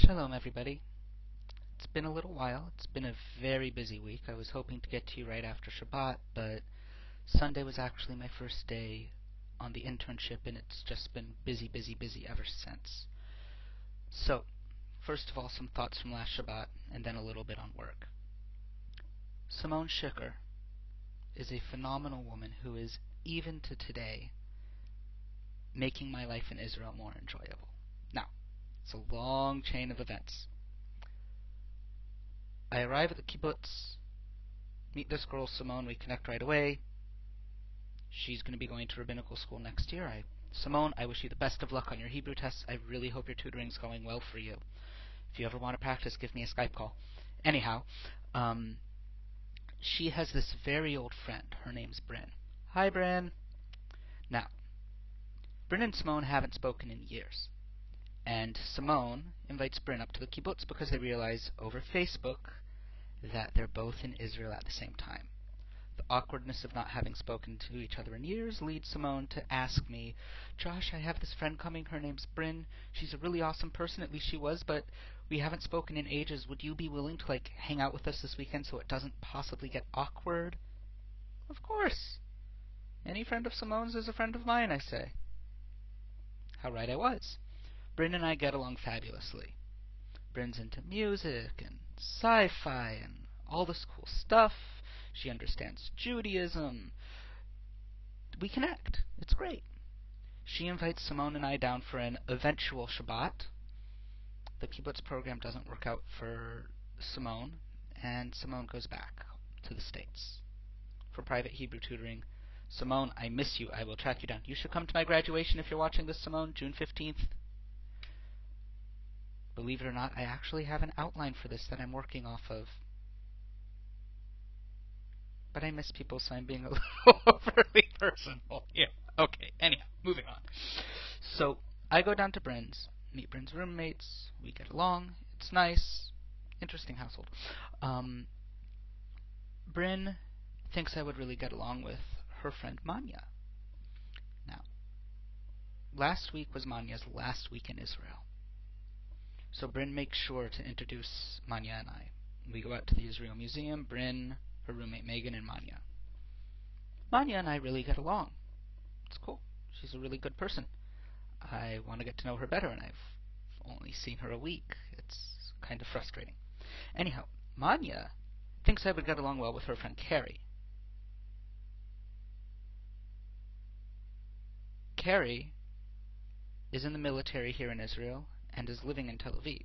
Shalom, everybody. It's been a little while. It's been a very busy week. I was hoping to get to you right after Shabbat, but Sunday was actually my first day on the internship, and it's just been busy, busy, busy ever since. So, first of all, some thoughts from last Shabbat, and then a little bit on work. Simone Schicker is a phenomenal woman who is, even to today, making my life in Israel more enjoyable. Now, it's a long chain of events. I arrive at the kibbutz, meet this girl Simone, we connect right away. She's going to be going to rabbinical school next year. Simone, I wish you the best of luck on your Hebrew tests. I really hope your tutoring's going well for you. If you ever want to practice, give me a Skype call. Anyhow, she has this very old friend. Her name's Bryn. Hi, Bryn. Now, Bryn and Simone haven't spoken in years. And Simone invites Bryn up to the kibbutz because they realize over Facebook that they're both in Israel at the same time. The awkwardness of not having spoken to each other in years leads Simone to ask me, Josh, I have this friend coming. Her name's Bryn. She's a really awesome person, at least she was, but we haven't spoken in ages. Would you be willing to, hang out with us this weekend so it doesn't possibly get awkward? Of course. Any friend of Simone's is a friend of mine, I say. How right I was. Bryn and I get along fabulously. Bryn's into music and sci-fi and all this cool stuff. She understands Judaism. We connect. It's great. She invites Simone and I down for an eventual Shabbat. The kibbutz program doesn't work out for Simone, and Simone goes back to the States for private Hebrew tutoring. Simone, I miss you. I will track you down. You should come to my graduation if you're watching this, Simone, June 15th. Believe it or not, I actually have an outline for this that I'm working off of. But I miss people, so I'm being a little overly personal here. Okay, anyhow, moving on. So, I go down to Bryn's, meet Bryn's roommates, we get along, it's nice, interesting household. Bryn thinks I would really get along with her friend Manya. Now, last week was Manya's last week in Israel. So Bryn makes sure to introduce Manya and I. We go out to the Israel Museum, Bryn, her roommate Megan, and Manya. Manya and I really get along. It's cool. She's a really good person. I want to get to know her better, and I've only seen her a week. It's kind of frustrating. Anyhow, Manya thinks I would get along well with her friend Carrie. Carrie is in the military here in Israel and is living in Tel Aviv.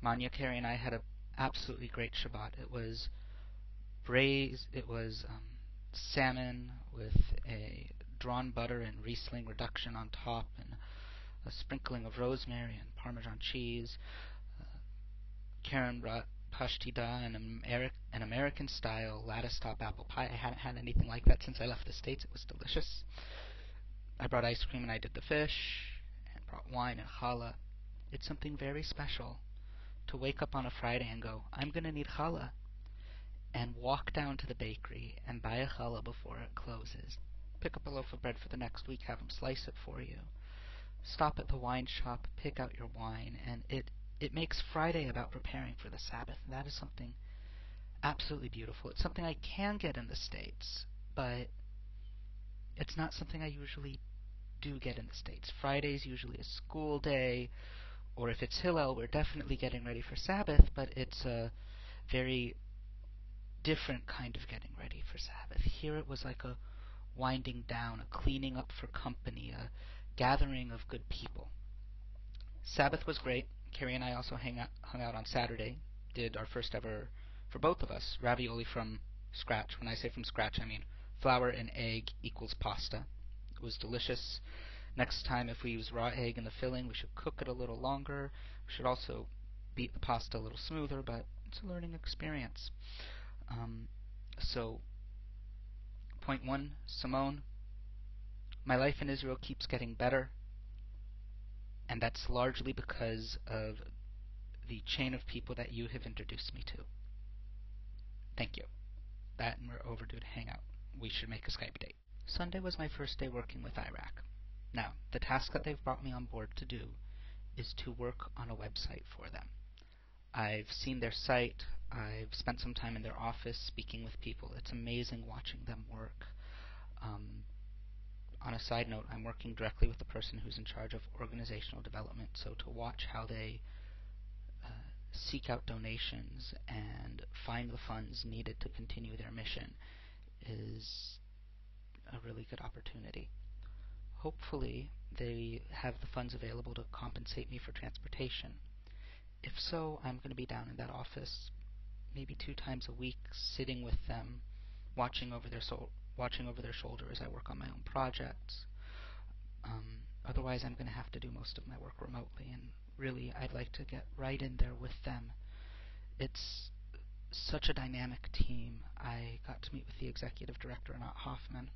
Manya, Carrie, and I had an absolutely great Shabbat. It was braised, salmon with a drawn butter and Riesling reduction on top, and a sprinkling of rosemary and Parmesan cheese. Karen brought pashtida, an American-style lattice-top apple pie. I hadn't had anything like that since I left the States. It was delicious. I brought ice cream and I did the fish, and brought wine and challah. It's something very special to wake up on a Friday and go, I'm going to need challah, and walk down to the bakery and buy a challah before it closes. Pick up a loaf of bread for the next week, have them slice it for you. Stop at the wine shop, pick out your wine, and it makes Friday about preparing for the Sabbath. And that is something absolutely beautiful. It's something I can get in the States, but it's not something I usually do get in the States. Friday's usually a school day, or if it's Hillel, we're definitely getting ready for Sabbath, but it's a very different kind of getting ready for Sabbath. Here it was like a winding down, a cleaning up for company, a gathering of good people. Sabbath was great. Carrie and I also hung out on Saturday, did our first ever, for both of us, ravioli from scratch. When I say from scratch, I mean flour and egg equals pasta. It was delicious. Next time, if we use raw egg in the filling, we should cook it a little longer. We should also beat the pasta a little smoother, but it's a learning experience. So, point one, Simone, my life in Israel keeps getting better, and that's largely because of the chain of people that you have introduced me to. Thank you. That and we're overdue to hang out. We should make a Skype date. Sunday was my first day working with Iraq. Now, the task that they've brought me on board to do is to work on a website for them. I've seen their site. I've spent some time in their office speaking with people. It's amazing watching them work. On a side note, I'm working directly with the person who's in charge of organizational development, so to watch how they seek out donations and find the funds needed to continue their mission is a really good opportunity. Hopefully, they have the funds available to compensate me for transportation. If so, I'm going to be down in that office maybe 2 times a week, sitting with them, watching over their shoulder as I work on my own projects. Otherwise, I'm going to have to do most of my work remotely, and really, I'd like to get right in there with them. It's such a dynamic team. I got to meet with the executive director, Anat Hoffman.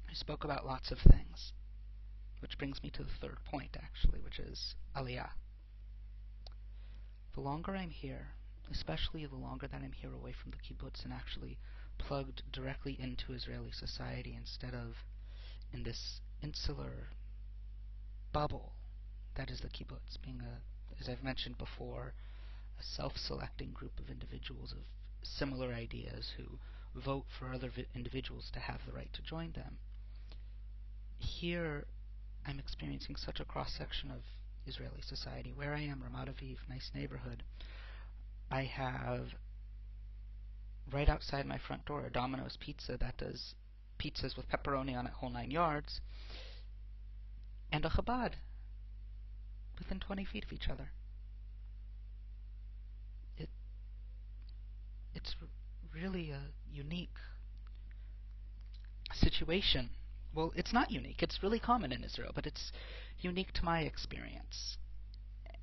I spoke about lots of things, which brings me to the third point, actually, which is Aliyah. The longer I'm here, especially the longer that I'm here away from the kibbutz and actually plugged directly into Israeli society instead of in this insular bubble that is the kibbutz, being as I've mentioned before, a self-selecting group of individuals of similar ideas who vote for other individuals to have the right to join them. Here, I'm experiencing such a cross-section of Israeli society. Where I am, Ramat Aviv, nice neighborhood, I have right outside my front door a Domino's Pizza that does pizzas with pepperoni on it, whole 9 yards, and a Chabad within 20 feet of each other. It's really a unique situation. Well, it's not unique. It's really common in Israel, but it's unique to my experience.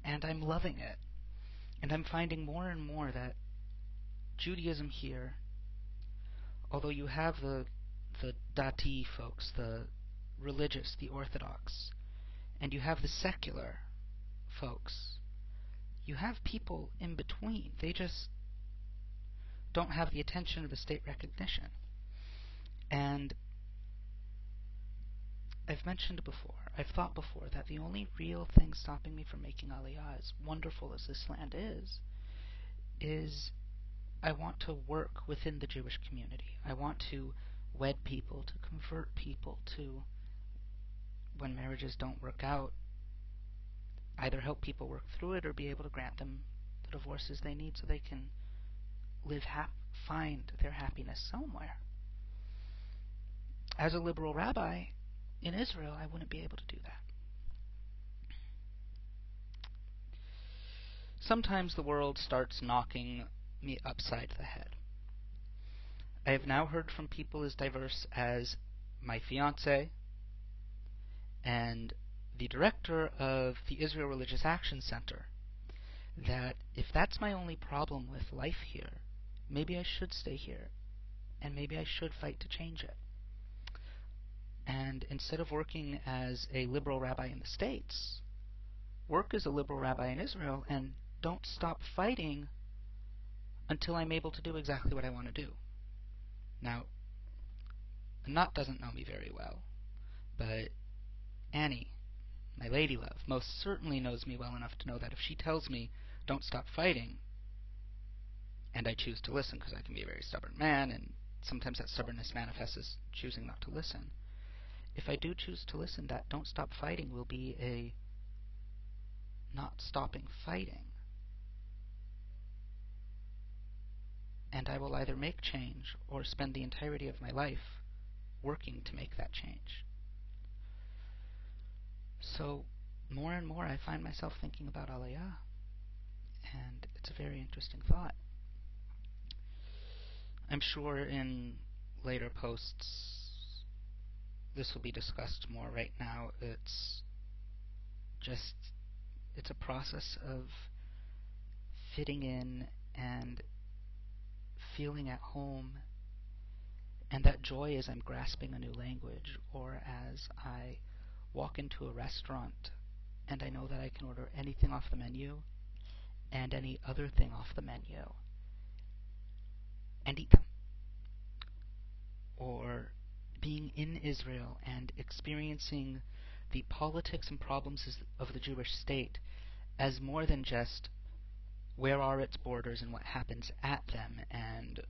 And I'm loving it. And I'm finding more and more that Judaism here, although you have the Dati folks, the religious, the Orthodox, and you have the secular folks, you have people in between. They just don't have the attention or the state recognition. And I've mentioned before, I've thought before, that the only real thing stopping me from making Aliyah, as wonderful as this land is I want to work within the Jewish community. I want to wed people, to convert people, to, when marriages don't work out, either help people work through it or be able to grant them the divorces they need so they can find their happiness somewhere. As a liberal rabbi in Israel, I wouldn't be able to do that. Sometimes the world starts knocking me upside the head. I have now heard from people as diverse as my fiancé and the director of the Israel Religious Action Center that if that's my only problem with life here, maybe I should stay here and maybe I should fight to change it. And instead of working as a liberal rabbi in the States, work as a liberal rabbi in Israel and don't stop fighting until I'm able to do exactly what I want to do. Now, Anat doesn't know me very well, but Annie, my lady love, most certainly knows me well enough to know that if she tells me don't stop fighting, and I choose to listen because I can be a very stubborn man, and sometimes that stubbornness manifests as choosing not to listen. If I do choose to listen, that don't stop fighting will be a not stopping fighting. And I will either make change or spend the entirety of my life working to make that change. So, more and more I find myself thinking about Aliyah, and it's a very interesting thought. I'm sure in later posts this will be discussed more. Right now it's a process of fitting in and feeling at home, and that joy as I'm grasping a new language, or as I walk into a restaurant and I know that I can order anything off the menu and any other thing off the menu and eat them. Or being in Israel and experiencing the politics and problems of the Jewish state as more than just where are its borders and what happens at them, and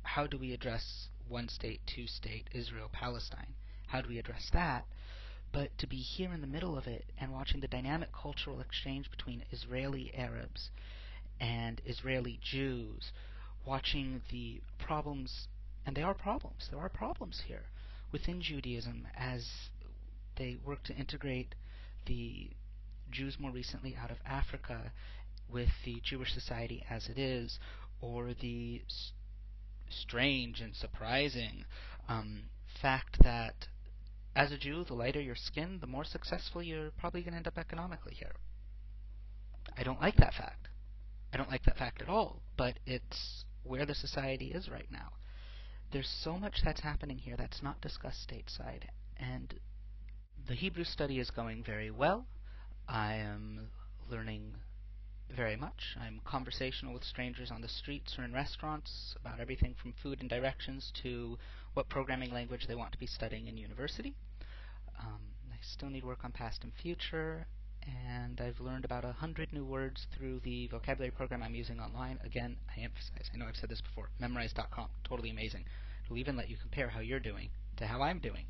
how do we address one state, two state, Israel, Palestine? How do we address that? But to be here in the middle of it and watching the dynamic cultural exchange between Israeli Arabs and Israeli Jews, watching the problems, and there are problems here within Judaism as they work to integrate the Jews more recently out of Africa with the Jewish society as it is, or the strange and surprising fact that as a Jew, the lighter your skin, the more successful you're probably going to end up economically here. I don't like that fact. I don't like that fact at all, but it's where the society is right now. There's so much that's happening here that's not discussed stateside, and the Hebrew study is going very well. I am learning very much. I'm conversational with strangers on the streets or in restaurants about everything from food and directions to what programming language they want to be studying in university. I still need work on past and future, and I've learned about 100 new words through the vocabulary program I'm using online. Again, I emphasize, I know I've said this before, memrise.com, totally amazing. It'll even let you compare how you're doing to how I'm doing.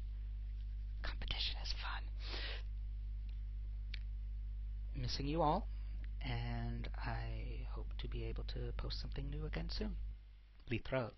Competition is fun. Missing you all, and I hope to be able to post something new again soon. להתראות.